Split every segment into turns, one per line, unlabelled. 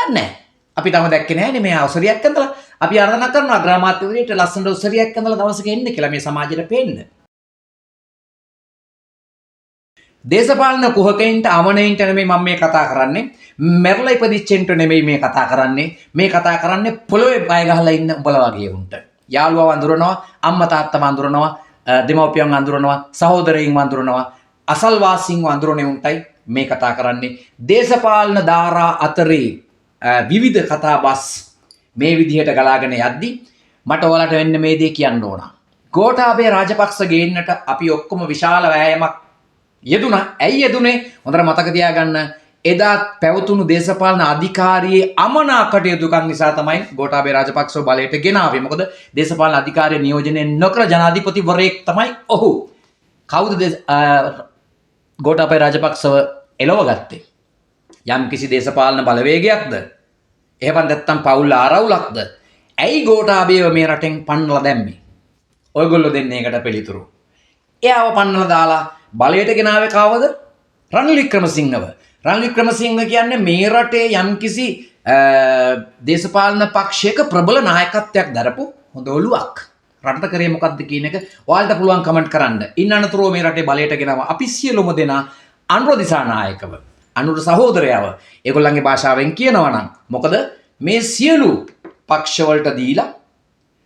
දන්නේ නැහැ. අපි තාම දැක්කේ නැහැ නේ මේ ඔසරියක් ඇඳලා. අපි ආරාධනා කරනවා අග්‍රාමාත්‍යවරයාට ලස්සනට ඔසරියක් ඇඳලා දවසක එන්න කියලා මේ සමාජයට පේන්න. දේශපාලන කුහකයින්ට අමනයින්ට නෙමෙයි මම මේ කතා කරන්නේ. මැරලා ඉපදිච්චෙන්ට නෙමෙයි මේ කතා කරන්නේ. මේ කතා කරන්නේ පොළොවේ බය ගහලා ඉන්න උඹලා වගේ උන්ට. යාළුවව අඳුරනවා, අම්මා තාත්තව අඳුරනවා, දෙමව්පියන් අඳුරනවා, සහෝදරයින් අඳුරනවා, අසල්වාසීන් අඳුරන්නේ උන්ටයි මේ කතා කරන්නේ. දේශපාලන ධාරා අතරේ විවිධ කතාබස් මේ විදිහට ගලාගෙන යද්දි මට ඔයාලට වෙන්න මේ දේ කියන්න ඕන. ගෝඨාභය රාජපක්ෂ ගේන්නට අපි ඔක්කොම විශාල වෑයමක් යෙදුණා. ඇයි යෙදුනේ? හොඳට මතක තියාගන්න. එදා පැවතුණු දේශපාලන අධිකාරියේ අමනා කටයුතුකම් නිසා තමයි ගෝඨාභය රාජපක්ෂව බලයට ගෙනාවේ. මොකද දේශපාලන අධිකාරිය නියෝජනය නොකර ජනාධිපතිවරයෙක් තමයි ඔහු. කවුද ගෝඨාභය රාජපක්ෂව එලව ගත්තේ? යම් කිසි දේශපාලන බලවේගයක්ද? එහෙම නැත්නම් පවුල් ආරවුලක්ද? ඇයි ගෝඨාභයව මේ රටෙන් පන්නලා දැම්මේ? ඔයගොල්ලෝ දෙන්නේ ඒකට පිළිතුරු. එයාව පන්නලා දාලා බලයට ගෙනාවේ කවවද? රනිල් වික්‍රමසිංහව. රනිල් වික්‍රමසිංහ කියන්නේ මේ රටේ යම්කිසි දේශපාලන පක්ෂයක ප්‍රබල නායකත්වයක් දරපු හොඳ ඔළුවක්. රටට කරේ මොකද්ද කියන එක ඔයාලට පුළුවන් කමෙන්ට් කරන්න. ඉන්න අනතුරුව මේ රටේ බලයට ගෙනාවා අපි සියලුම දෙනා අනුර දිසානායකව. අනුර සහෝදරයව. ඒගොල්ලන්ගේ භාෂාවෙන් කියනවා නම් මොකද මේ සියලු පක්ෂවලට දීලා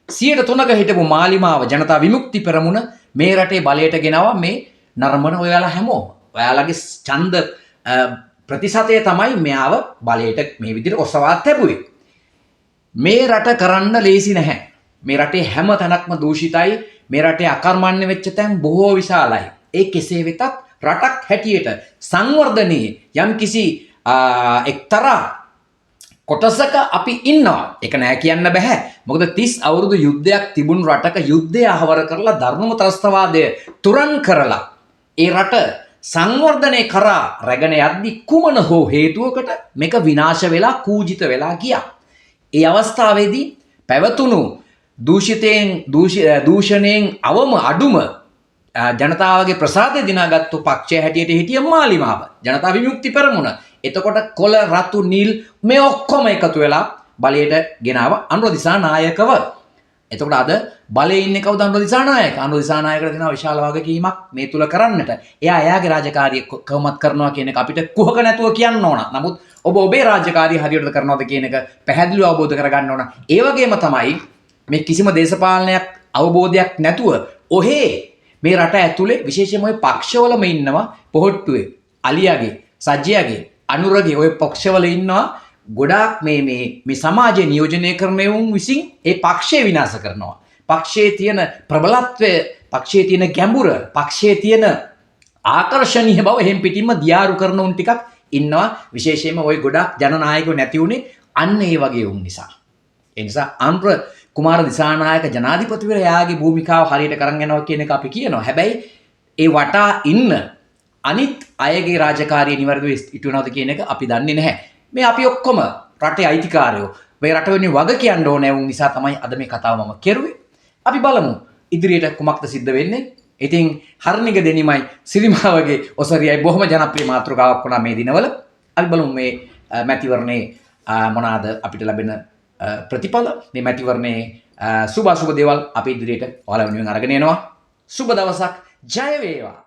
103ක හිටපු මාලිමාව ජනතා විමුක්ති පෙරමුණ මේ රටේ බලයට ගෙනාවා මේ නරඹන ඔයාලා හැමෝම. ඔයාලගේ ඡන්ද ප්‍රතිශතය තමයි මෙයාව බලයට මේ විදිහට ඔසවා තැබුවේ. මේ රට කරන්න ලේසි නැහැ. මේ රටේ හැම තැනක්ම දූෂිතයි. මේ රටේ අකර්මණ්‍ය වෙච්ච තැන් බොහෝ විශාලයි. ඒ කෙසේ වෙතත් රටක් හැටියට සංවර්ධනයේ යම්කිසි එක්තරා කොටසක අපි ඉන්නවා. ඒක නෑ කියන්න බෑ. මොකද 30 අවුරුදු යුද්ධයක් තිබුණු රටක යුද්ධය අහවර කරලා ධර්ම ත්‍රස්තවාදය තුරන් කරලා ඒ රට සංවර්ධනය කරා රැගෙන යද්දි කුමන හෝ හේතුවකට මේක විනාශ වෙලා කූජිත වෙලා ගියා. ඒ අවස්ථාවේදී පැවතුණු දූෂණයෙන් අවම අඩුම ජනතාවගේ ප්‍රසාදය දිනාගත්තු පක්ෂය හැටියට හිටිය මාලිමාව ජනතා විමුක්ති පෙරමුණ. එතකොට කොළ රතු නිල් මේ ඔක්කොම එකතු වෙලා බලයට ගෙනාව අනුර දිසානායකව. එතකොට අද බලයේ ඉන්නේ කවුද? අනුර දිසානායක. අනුර දිසානායකට දෙනවා විශාල වගකීමක් මේ තුල කරන්නට. එයා එයාගේ රාජකාරිය කොහොමත් කරනවා කියන එක අපිට කුහක නැතුව කියන්න ඕන. නමුත් ඔබ ඔබේ රාජකාරිය හරියට කරනවද කියන එක පැහැදිලිව අවබෝධ කරගන්න ඕන. ඒ වගේම තමයි මේ කිසිම දේශපාලනයක් අවබෝධයක් නැතුව ඔහේ මේ රට ඇතුලේ විශේෂයෙන්ම ওই පක්ෂවලම ඉන්නවා පොහොට්ටුවේ අලියාගේ සජ්ජයාගේ අනුරගේ ওই පක්ෂවල ඉන්නවා ගොඩාක් මේ සමාජය නියෝජනය කරන උන් විසින් ඒ පක්ෂය විනාශ කරනවා. පක්ෂයේ තියෙන ප්‍රබලත්වය, පක්ෂයේ තියෙන ගැඹුර, පක්ෂයේ තියෙන ආකර්ෂණීය බව එහෙම් පිටින්ම දියාරු කරන උන් ටිකක් ඉන්නවා. විශේෂයෙන්ම ওই ගොඩාක් ජනනායකයෝ නැති උනේ අන්න ඒ වගේ උන් නිසා. ඒ නිසා අනුර කුමාර දිසානායක ජනාධිපතිවරයාගේ භූමිකාව හරියට කරන් යනවා කියන එක අපි කියනවා. හැබැයි ඒ වටා ඉන්න අනිත් අයගේ රාජකාරිය නිවැරදිව ඉටු වෙනවද කියන එක අපි දන්නේ නැහැ. මේ අපි ඔක්කොම රටේ අයිතිකාරයෝ. මේ රට වෙනුවෙන් වග කියන්න ඕනේ වුන් නිසා තමයි අද මේ කතාව මම කෙරුවේ. අපි බලමු ඉදිරියට කුමක්ද සිද්ධ වෙන්නේ. ඉතින් හර්නික දෙනිමයි සිරිමාවගේ ඔසරියයි බොහොම ජනප්‍රිය මාතෘකාවක් වුණා මේ දිනවල. අපි බලමු මේ මැතිවරණේ මොනවාද අපිට ලැබෙන ප්‍රතිඵල. මේ මැතිවරණේ සුබ දේවල් අපි ඉදිරියට ඔයාලා වෙනුවෙන් අරගෙන එනවා. සුබ දවසක්. ජය වේවා.